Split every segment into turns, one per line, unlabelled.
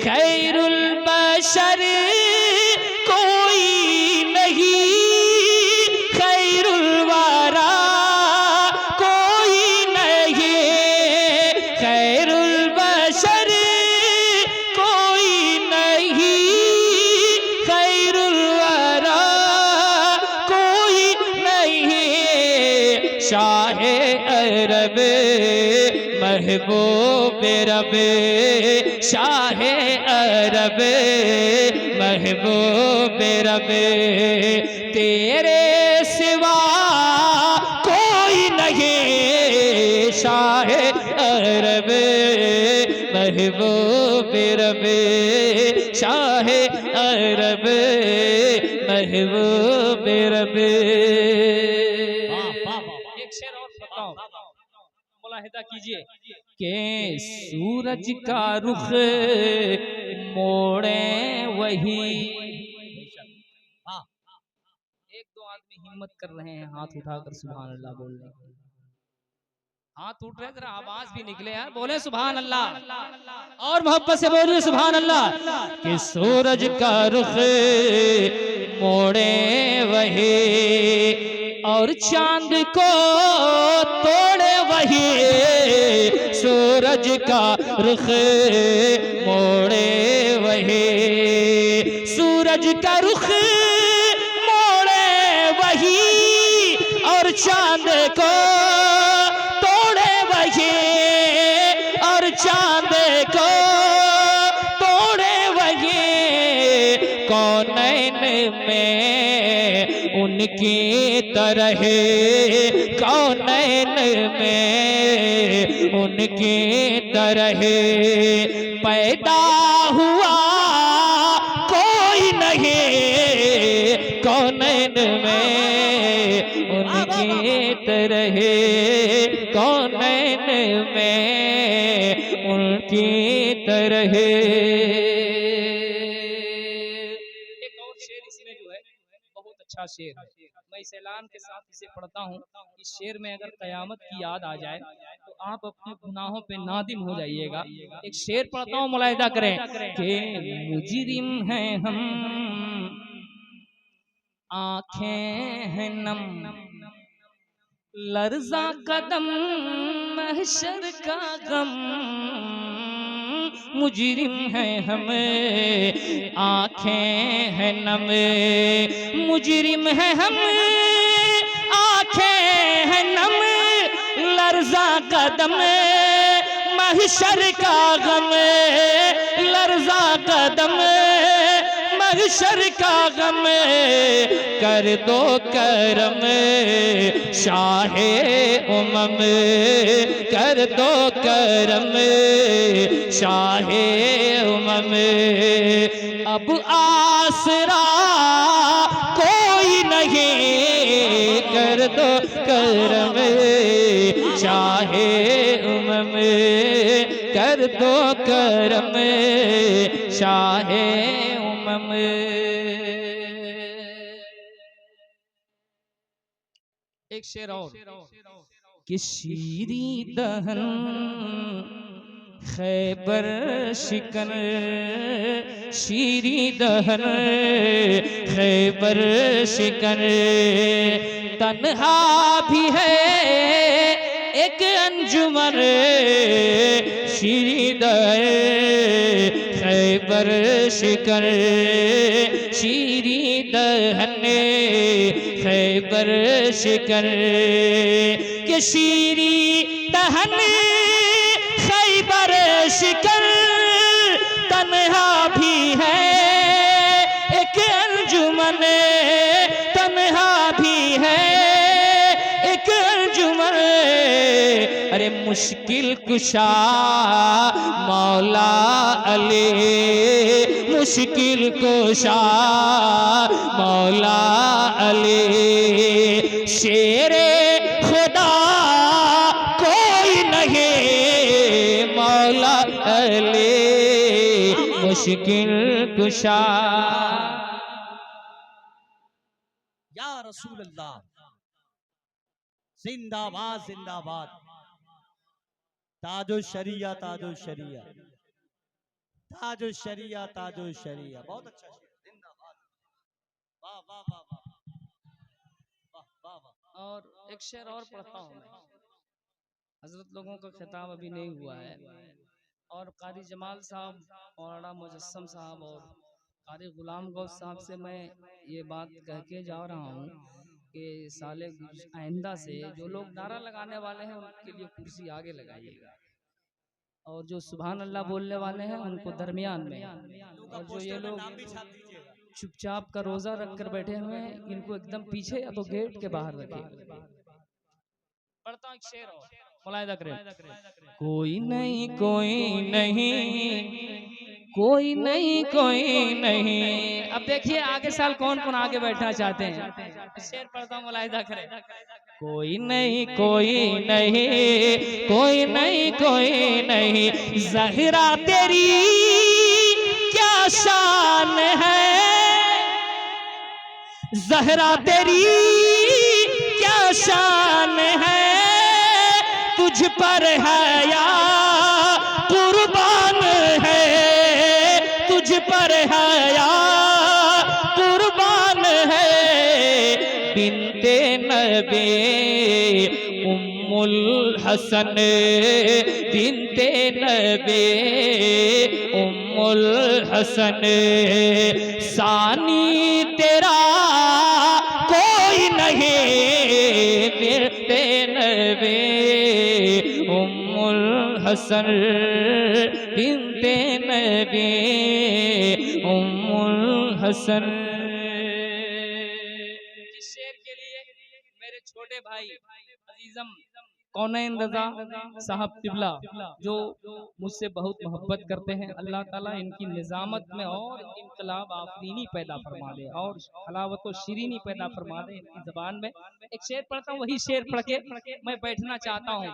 खैरुल बशर कोई नहीं, खैरुल वरा कोई नहीं, खैरुल बशर कोई नहीं, खैरुल वरा कोई नहीं। शाहे अरब महबूब रब, शाहे अरब महबूब रब, तेरे सिवा कोई नहीं। शाहे अरब महबूब रब, शाहे अरब महबूब रब। एक शेर और बताओ, मुलाहिदा कीजिए कि सूरज का रुख मोड़े वही। एक दो आदमी हिम्मत कर रहे हैं हाथ उठाकर सुभान अल्लाह बोलने की। हाथ उठ रहे, जरा आवाज भी निकले यार, बोले सुभान अल्लाह और मोहब्बत से बोलिए सुभान अल्लाह। कि सूरज का रुख मोड़े वही और चांद को तोड़े वही, सूरज का रुख मोड़े वही, सूरज का रुख मोड़े वही और चांद को तोड़े वही, और चांद को तोड़े वही। कौनैन में उनकी तरह, कौनैन में उनकी तरह पैदा हुआ कोई नहीं, कौनैन में उनकी तरह, कौनैन में उनकी तरह। एक और शेर इसमें जो है बहुत अच्छा शेर है, मैं इस ऐलान के साथ इसे पढ़ता हूँ। इस शेर में अगर कयामत की याद आ जाए तो आप अपने गुनाहों पे नादिम हो जाइएगा। एक शेर पढ़ता हूँ, मुलाहिदा करें कि मुजरिम हैं हम, आंखें हैं नम, लर्जा कदम महशर का गम, मुजरिम हैं हम, आंखें हैं नम, मुजरिम हैं हम, आंखें हैं नम, लर्जा कदम महशर का गम, लर्जा कदम महशर का गम, कर दो करम शाहे उमम, कर दो करम शाहे उमम। अब आसरा कोई नहीं, कर दो करम शाहे उमम, कर दो करम शाहे उमम। एक शेर और कि शीरी दहन खैबर शिकन, शीरी दहन खैबर शिकन, तन्हा भी है एक अंजुमन, शीरी दहन खैबर शिकन, शीरी दहन खैबर शिकन, के शीरी दहन खैबर शिकन, तन्हा भी है एक अंजुमन, तन्हा भी है एक अंजुमन। अरे मुश्किल कुशा मौला अली, मुश्किल कुशा मौला अली, शेरे खुदा कोई नहीं मौला अली, मुश्किल कुशा।
या रसूल अल्लाह, जिंदाबाद जिंदाबाद, ताजो शरिया ताजो शरिया। ताजो शरिया ताजो शरिया, बहुत अच्छा शेर, जिंदाबाद। वाह वाह वाह वाह वाह वाह वाह।
और एक शेर और पढ़ता हूँ मैं। हजरत लोगों का खिताब अभी नहीं हुआ है, और कारी जमाल साहब, मौलाना मुजस्सम साहब और कारी गुलाम गौस साहब से मैं ये बात कह के जा रहा हूँ कि साले आइंदा से जो लोग नारा लगाने वाले हैं उनके लिए कुर्सी आगे लगाइएगा, और जो सुभान अल्लाह बोलने वाले हैं उनको दरमियान में, और जो ये लोग
नाम भी छाप दीजिएगा।
चुपचाप का रोजा रख कर बैठे हुए हैं इनको एकदम पीछे या तो गेट के बाहर रखे। पढ़ता हूं एक शेर और मुलाहिदा करें। कोई नहीं कोई नहीं, कोई नहीं कोई नहीं। अब देखिए आगे साल कौन कौन आगे बैठना चाहते हैं। शेर पढ़ता हूं, मुलाहिदा करें। कोई नहीं कोई नहीं, कोई नहीं कोई नहीं, ज़हरा तेरी क्या शान है, ज़हरा तेरी क्या शान है, तुझ पर है या कुर्बान है, तुझ पर है या कुर्बान है, बिनते नबी उम्मुल हसन, बिनते नबी उम्मुल हसन, सानी तेरा कोई नहीं, बिनते नबी उम्मुल हसन, बिनते नबी उम्मुल हसन। इस शेर के लिए मेरे छोटे भाई अजीजम कौनैन रज़ा साहब तिबला, जो मुझसे बहुत मोहब्बत करते हैं, अल्लाह ताला इनकी निजामत में और इनकलाब आफरीनी पैदा फरमा दे और हलावत व शीरीनी पैदा फरमा दे इनकी जबान में। एक शेर पढ़ता हूँ, वही शेर पढ़ के मैं बैठना चाहता हूँ।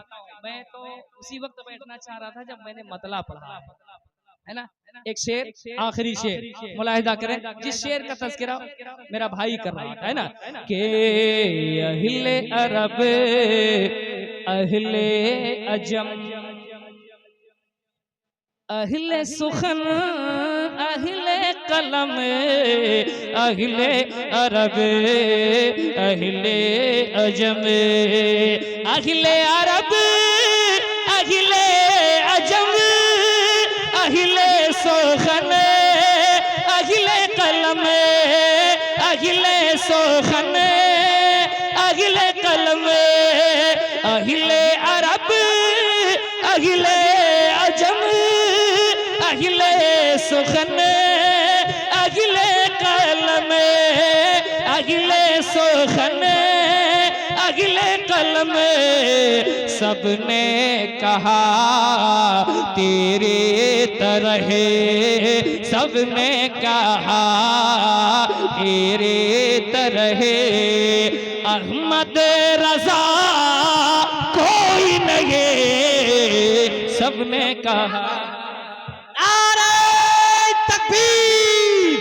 मैं तो उसी वक्त बैठना चाह रहा था जब मैंने मतला पढ़ा है ना। एक शेर, आखिरी शेर मुलाहिदा करें, जिस शेर का तज़किरा मेरा भाई कर रहा था है ना, कि अहले अरब अहले अजम अहले सुखन अहले कलम, अहले अरब अहले अजम, अहले अरब अहले अजम, अहले सुखन अहले कलम, अहले सुखन अहले कलम, अहले अरब अहले अजम, अहले सुखन अहले कलम, अहले सुखन अहले कलम, सबने कहा तेरे तरह, सबने कहा तेरे तरह, अहमद रज़ा कोई नहीं, सबने कहा।
नारे तकबीर,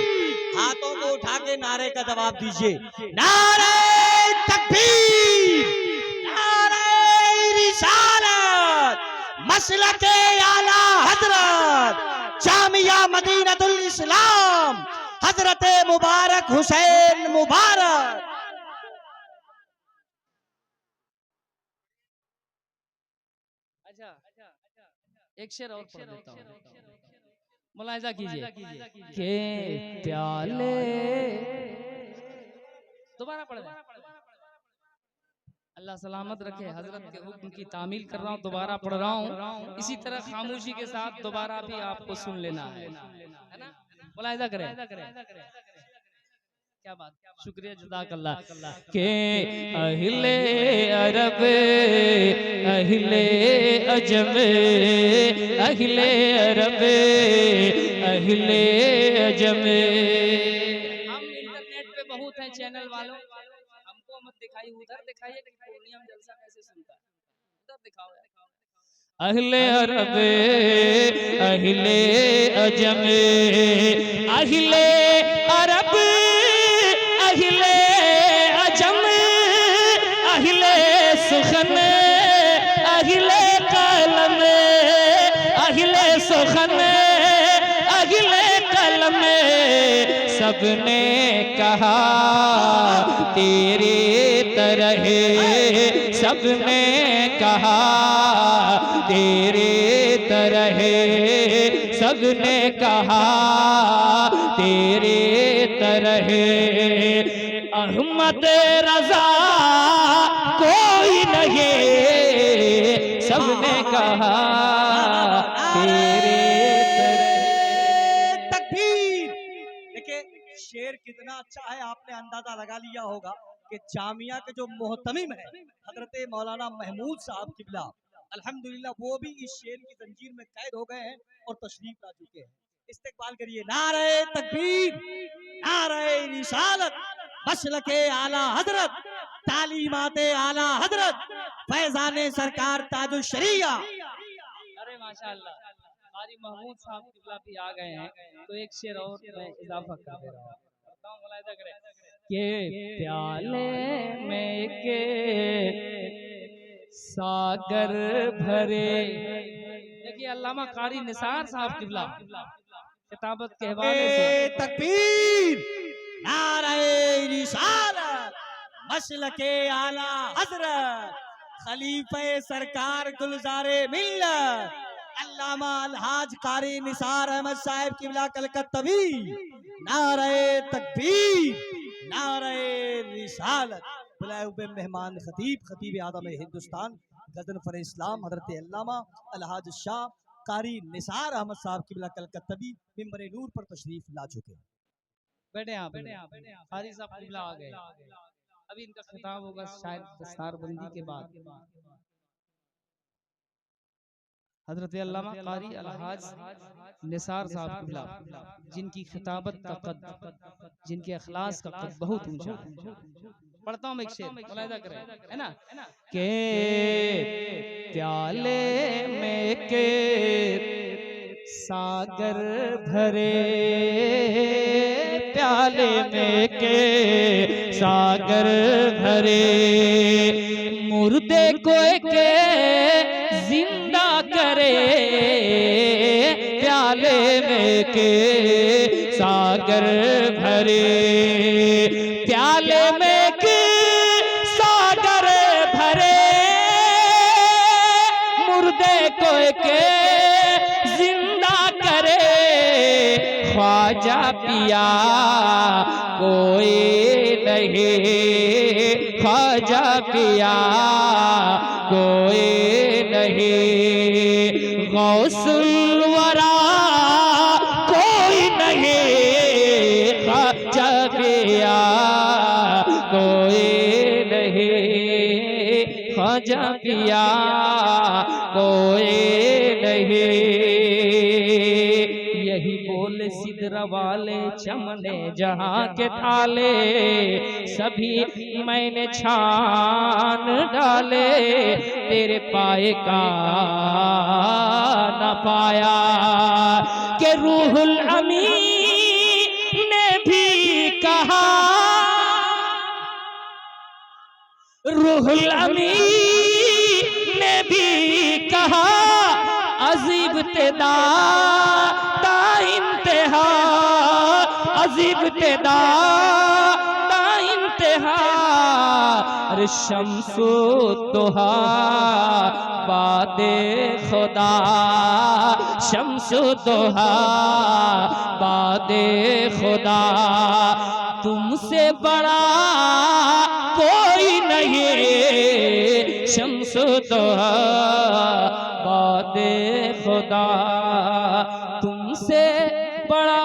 हाथों को उठा के नारे का जवाब दीजिए। नारे तकबीर, नारे रिसालत, मसलके आला हजरत जामिया मदीनतुल इस्लाम, हजरत मुबारक हुसैन मुबारक।
अच्छा एक शेर और पढ़ देता हूं, मुलाहिजा कीजिए के प्याले, दोबारा पढ़ दें। अल्लाह सलामत रखे, हजरत के हुक्म की तामील कर रहा हूँ, दोबारा पढ़ रहा हूँ। इसी तरह खामोशी के साथ दोबारा भी आपको सुन लेना है ना। मुलाहिजा करें। क्या बात, शुक्रिया जज़ाकल्लाह। के अहले अरब अहले अजम, अहले अरब अहले अजम। हम इंटरनेट पे बहुत हैं चैनल वालों, हमको मत दिखाइए, उधर दिखाइए कि पूर्णिया में जलसा कैसे सुनता है, उधर दिखाओ यार। अहले अरब अहले अजम, अहले अरब अहले अजम, अहले सुखन अहले कलम, अहले सुखन में सबने कहा तेरे तरह, सबने कहा तेरे तरह, सबने कहा तेरे तरह। अहमद रजा कोई नहीं, सबने कहा तेरे तरह।
तकबीर। देखिए शेर कितना अच्छा है, आपने अंदाजा लगा लिया होगा कि जामिया के जो मोहतमिम है हजरत मौलाना महमूद साहब किबला, अल्हम्दुलिल्लाह वो भी इस शेर की जंजीर में कैद हो गए हैं और तशरीफ ला चुके हैं। इस्तेकबाल करिए। नारे तकबीर, नारे रिसालत, मसलके आला हजरत, तालीमाते आला हजरत, फैजाने सरकार ताजुल शरिया।
अरे माशाअल्लाह, कारी महमूद साहब किबला भी आ गए हैं, तो एक शेर और मैं इजाफा कर दे रहा हूँ। के प्याले में के सागर भरे। देखिए अल्लामा कारी निसार साहब किबला किताबत के हवाले से।
तकबीर, नारे रिसालत, मसलके आला हजरत, खलीफे सरकार गुलजारे मिल्लत, अल्लामा अलहाज कारी निसार अहमद साहब किबला कलकत्तवी। नारे तकबीर, नारे रिसालत। बुलाए हुए मेहमान खतीब, खतीब आदम हिंदुस्तान, गजनफर इस्लाम हजरत अल्लामा अलहाज शाह कारी निसार अहमद साहब किबला कलकत्तवी मिंबर नूर पर तशरीफ ला चुके हैं।
बैठे आप, कारी साहब किबला आ गए। अभी इनका खिताब होगा शायद दस्तारबंदी के बाद। हजरत अल्लामा कारी अलहाज निसार साहब किबला, जिनकी खिताबत का कद, जिनके अखलास का कद बहुत ऊंचा है। पढ़ता हूँ मैं एक शेर, मुलाहिजा करें, है ना। के प्याले में के सागर भरे, प्याले में के सागर भरे, मुर्दे को के जिंदा करे, प्याले में के सागर भरे, प्याले में के सागर भरे, मुर्दे को के जिंदा करे, ख्वाजा पिया कोई नहीं, ख्वाजा पिया कोई नहीं, गौसुल वरा कोई नहीं, ख्वाजा पिया कोई नहीं, ख्वाजा पिया कोई नहीं। यही बोले सिदरा वाले चमने जहाँ के थाले, सभी मैंने छान डाले, तेरे पाए का न पाया। के रूहुल अमी ने भी कहा, रूहुल अमी ने भी कहा, अजीब तेदा ता इंतहा, अजीब तेदा ता इंतहा। अरे शम्सो दुहा बादे खुदा, शम्सो दुहा बादे खुदा, तुमसे बड़ा कोई नहीं, शम्सो दुहा बादे खुदा, तुमसे बड़ा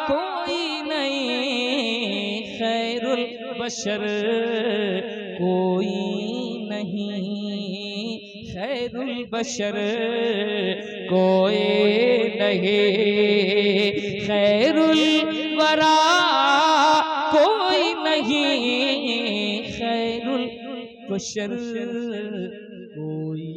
कोई नहीं, खैरुल बशर कोई नहीं, खैरुल बशर कोई नहीं, खैरुल वरा कोई नहीं, खैरुल बशर कोई